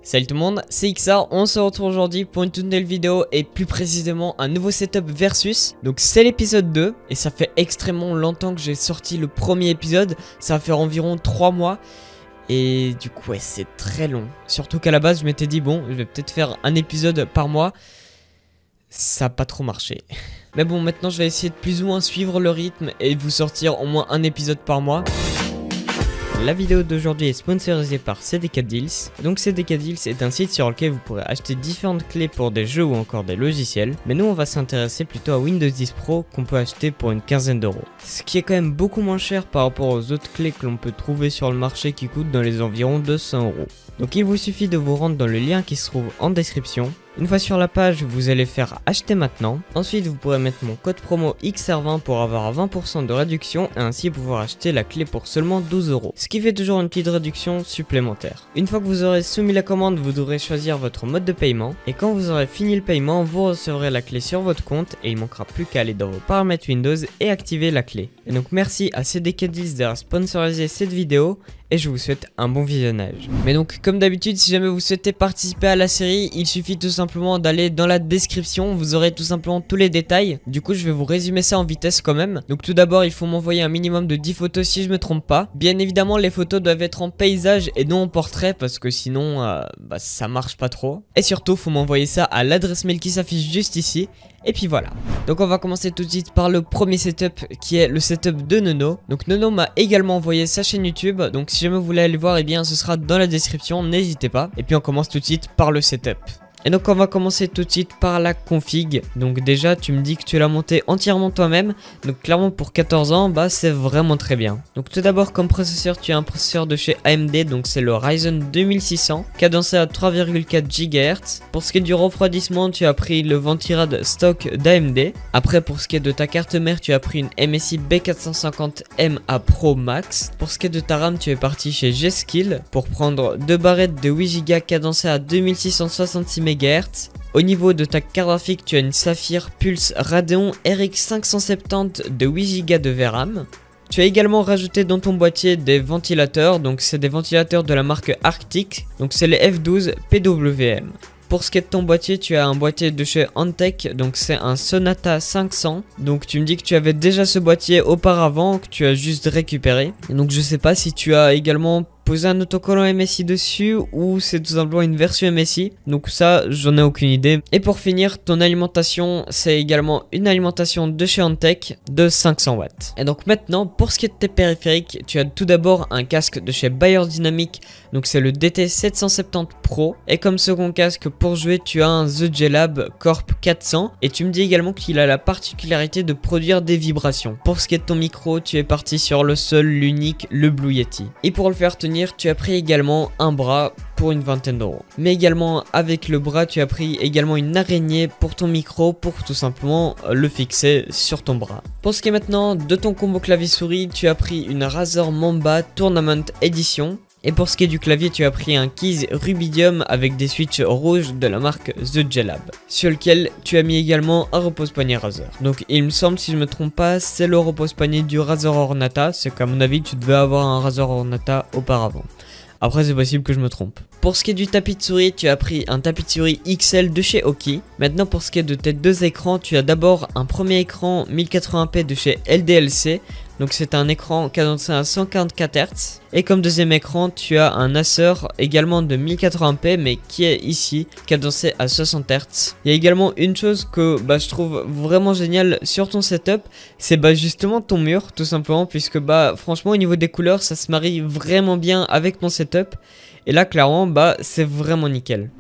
Salut tout le monde, c'est XR, on se retrouve aujourd'hui pour une toute nouvelle vidéo et plus précisément un nouveau setup versus. Donc c'est l'épisode 2 et ça fait extrêmement longtemps que j'ai sorti le premier épisode, ça va faire environ 3 mois. Et du coup ouais, c'est très long, surtout qu'à la base je m'étais dit bon, je vais peut-être faire un épisode par mois. Ça n'a pas trop marché. Mais bon, maintenant je vais essayer de plus ou moins suivre le rythme et vous sortir au moins un épisode par mois. La vidéo d'aujourd'hui est sponsorisée par CDK Deals. Donc CDK Deals est un site sur lequel vous pourrez acheter différentes clés pour des jeux ou encore des logiciels. Mais nous on va s'intéresser plutôt à Windows 10 Pro qu'on peut acheter pour une quinzaine d'euros. Ce qui est quand même beaucoup moins cher par rapport aux autres clés que l'on peut trouver sur le marché qui coûtent dans les environs de 100 euros. Donc il vous suffit de vous rendre dans le lien qui se trouve en description. Une fois sur la page, vous allez faire acheter maintenant. Ensuite, vous pourrez mettre mon code promo XR20 pour avoir 20% de réduction et ainsi pouvoir acheter la clé pour seulement 12 euros. Ce qui fait toujours une petite réduction supplémentaire. Une fois que vous aurez soumis la commande, vous devrez choisir votre mode de paiement. Et quand vous aurez fini le paiement, vous recevrez la clé sur votre compte et il manquera plus qu'à aller dans vos paramètres Windows et activer la clé. Et donc merci à CDK Deals d'avoir sponsorisé cette vidéo. Et je vous souhaite un bon visionnage. Mais donc comme d'habitude, si jamais vous souhaitez participer à la série, il suffit tout simplement d'aller dans la description, vous aurez tout simplement tous les détails. Du coup je vais vous résumer ça en vitesse quand même. Donc tout d'abord il faut m'envoyer un minimum de 10 photos si je me trompe pas. Bien évidemment les photos doivent être en paysage et non en portrait parce que sinon ça marche pas trop. Et surtout faut m'envoyer ça à l'adresse mail qui s'affiche juste ici. Et puis voilà. Donc on va commencer tout de suite par le premier setup qui est le setup de Nono. Donc Nono m'a également envoyé sa chaîne YouTube. Donc si jamais vous voulez aller voir, eh bien ce sera dans la description, n'hésitez pas. Et puis on commence tout de suite par le setup. Et donc on va commencer tout de suite par la config. Donc déjà tu me dis que tu l'as monté entièrement toi-même. Donc clairement pour 14 ans bah c'est vraiment très bien. Donc tout d'abord comme processeur tu as un processeur de chez AMD. Donc c'est le Ryzen 2600 cadencé à 3,4 GHz. Pour ce qui est du refroidissement tu as pris le Ventirad stock d'AMD. Après pour ce qui est de ta carte mère tu as pris une MSI B450MA Pro Max. Pour ce qui est de ta RAM tu es parti chez G-Skill pour prendre 2 barrettes de 8 Go cadencées à 2666 MHz. Au niveau de ta carte graphique, tu as une Saphir Pulse Radeon RX 570 de 8 Go de VRAM. Tu as également rajouté dans ton boîtier des ventilateurs, donc c'est des ventilateurs de la marque Arctic, donc c'est les F12 PWM. Pour ce qui est de ton boîtier, tu as un boîtier de chez Antec, donc c'est un Sonata 500. Donc tu me dis que tu avais déjà ce boîtier auparavant, que tu as juste récupéré. Et donc je sais pas si tu as également poser un autocollant MSI dessus ou c'est tout simplement une version MSI. Donc ça j'en ai aucune idée. Et pour finir ton alimentation c'est également une alimentation de chez Antec de 500 watts. Et donc maintenant pour ce qui est de tes périphériques tu as tout d'abord un casque de chez Beyerdynamic. Donc c'est le DT770 Pro. Et comme second casque pour jouer tu as un The J-Lab Corp 400. Et tu me dis également qu'il a la particularité de produire des vibrations. Pour ce qui est de ton micro tu es parti sur le seul, l'unique, le Blue Yeti. Et pour le faire tenir tu as pris également un bras pour une vingtaine d'euros. Mais également avec le bras tu as pris également une araignée pour ton micro pour tout simplement le fixer sur ton bras. Pour ce qui est maintenant de ton combo clavier souris tu as pris une Razer Mamba Tournament Edition. Et pour ce qui est du clavier, tu as pris un Keys Rubidium avec des switches rouges de la marque The J-Lab, sur lequel tu as mis également un repose-poignet Razer. Donc il me semble, si je me trompe pas, c'est le repose-poignet du Razer Ornata, c'est qu'à mon avis tu devais avoir un Razer Ornata auparavant. Après c'est possible que je me trompe. Pour ce qui est du tapis de souris, tu as pris un tapis de souris XL de chez Oki. Maintenant pour ce qui est de tes deux écrans, tu as d'abord un premier écran 1080p de chez LDLC. Donc c'est un écran cadencé à 144 Hz. Et comme deuxième écran, tu as un Acer également de 1080p mais qui est ici cadencé à 60 Hz. Il y a également une chose que je trouve vraiment géniale sur ton setup, c'est justement ton mur tout simplement, puisque franchement au niveau des couleurs ça se marie vraiment bien avec ton setup. Et là clairement c'est vraiment nickel.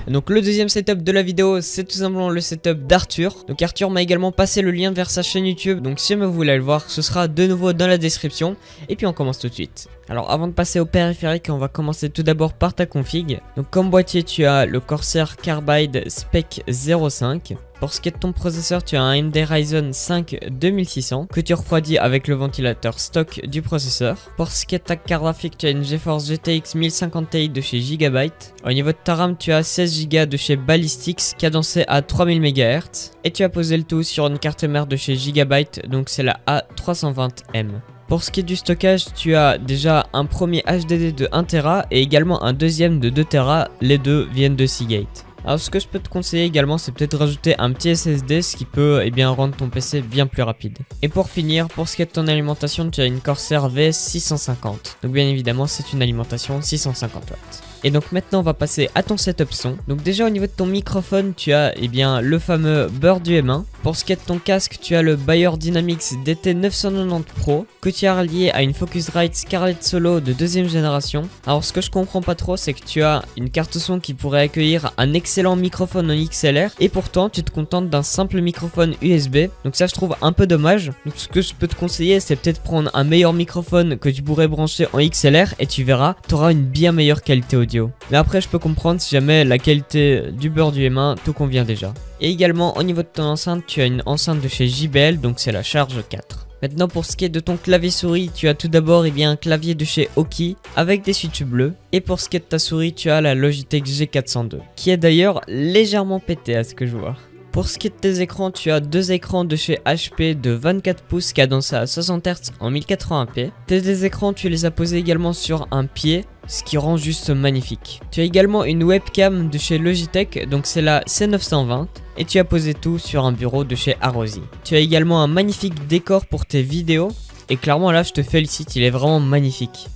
Donc le deuxième setup de la vidéo c'est tout simplement le setup d'Arthur. Donc Arthur m'a également passé le lien vers sa chaîne YouTube. Donc si vous voulez le voir ce sera de nouveau dans la description. Et puis on commence tout de suite. Alors avant de passer au périphérique on va commencer tout d'abord par ta config. Donc comme boîtier tu as le Corsair Carbide Spec 05. Pour ce qui est de ton processeur, tu as un AMD Ryzen 5 2600 que tu refroidis avec le ventilateur stock du processeur. Pour ce qui est de ta carte graphique, tu as une GeForce GTX 1050 Ti de chez Gigabyte. Au niveau de ta RAM, tu as 16 Go de chez Ballistix cadencé à 3000 MHz. Et tu as posé le tout sur une carte mère de chez Gigabyte, donc c'est la A320M. Pour ce qui est du stockage, tu as déjà un premier HDD de 1 Tera et également un deuxième de 2 Tera, les deux viennent de Seagate. Alors ce que je peux te conseiller également, c'est peut-être rajouter un petit SSD, ce qui peut rendre ton PC bien plus rapide. Et pour finir, pour ce qui est de ton alimentation, tu as une Corsair VS 650. Donc bien évidemment, c'est une alimentation 650 watts. Et donc maintenant on va passer à ton setup son. Donc déjà au niveau de ton microphone, tu as le fameux Bird du M1. Pour ce qui est de ton casque, tu as le Beyer Dynamics DT990 Pro que tu as relié à une Focusrite Scarlett Solo de deuxième génération. Alors ce que je comprends pas trop, c'est que tu as une carte son qui pourrait accueillir un excellent microphone en XLR et pourtant tu te contentes d'un simple microphone USB. Donc ça je trouve un peu dommage. Donc ce que je peux te conseiller, c'est peut-être prendre un meilleur microphone que tu pourrais brancher en XLR et tu verras, tu auras une bien meilleure qualité audio. Mais après je peux comprendre si jamais la qualité du Bird du M1 te convient déjà. Et également au niveau de ton enceinte, tu as une enceinte de chez JBL, donc c'est la Charge 4. Maintenant pour ce qui est de ton clavier souris, tu as tout d'abord un clavier de chez Aukey avec des switches bleus. Et pour ce qui est de ta souris, tu as la Logitech G402 qui est d'ailleurs légèrement pété à ce que je vois. Pour ce qui est de tes écrans, tu as deux écrans de chez HP de 24 pouces cadencés à 60 Hz en 1080p. Tes écrans, tu les as posés également sur un pied, ce qui rend juste magnifique. Tu as également une webcam de chez Logitech, donc c'est la C920. Et tu as posé tout sur un bureau de chez Arrozy. Tu as également un magnifique décor pour tes vidéos. Et clairement là, je te félicite, il est vraiment magnifique.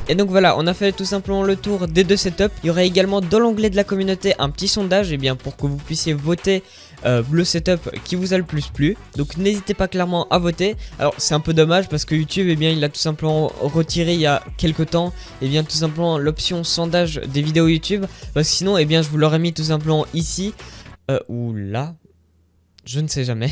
Et donc voilà, on a fait tout simplement le tour des deux setups. Il y aura également dans l'onglet de la communauté un petit sondage pour que vous puissiez voter le setup qui vous a le plus plu. Donc n'hésitez pas clairement à voter. Alors c'est un peu dommage parce que YouTube il a tout simplement retiré il y a quelques temps tout simplement l'option sondage des vidéos YouTube. Parce que sinon je vous l'aurais mis tout simplement ici ou là. Je ne sais jamais.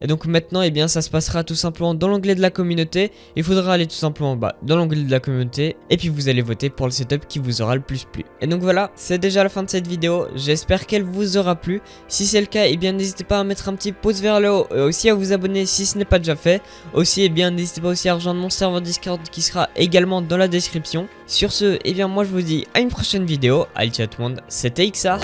Et donc maintenant ça se passera tout simplement dans l'onglet de la communauté. Il faudra aller tout simplement dans l'onglet de la communauté et puis vous allez voter pour le setup qui vous aura le plus plu. Et donc voilà, c'est déjà la fin de cette vidéo. J'espère qu'elle vous aura plu. Si c'est le cas, n'hésitez pas à mettre un petit pouce vers le haut et aussi à vous abonner si ce n'est pas déjà fait. Aussi n'hésitez pas aussi à rejoindre mon serveur Discord qui sera également dans la description. Sur ce, moi je vous dis à une prochaine vidéo. Allez ciao tout le monde, c'était XR.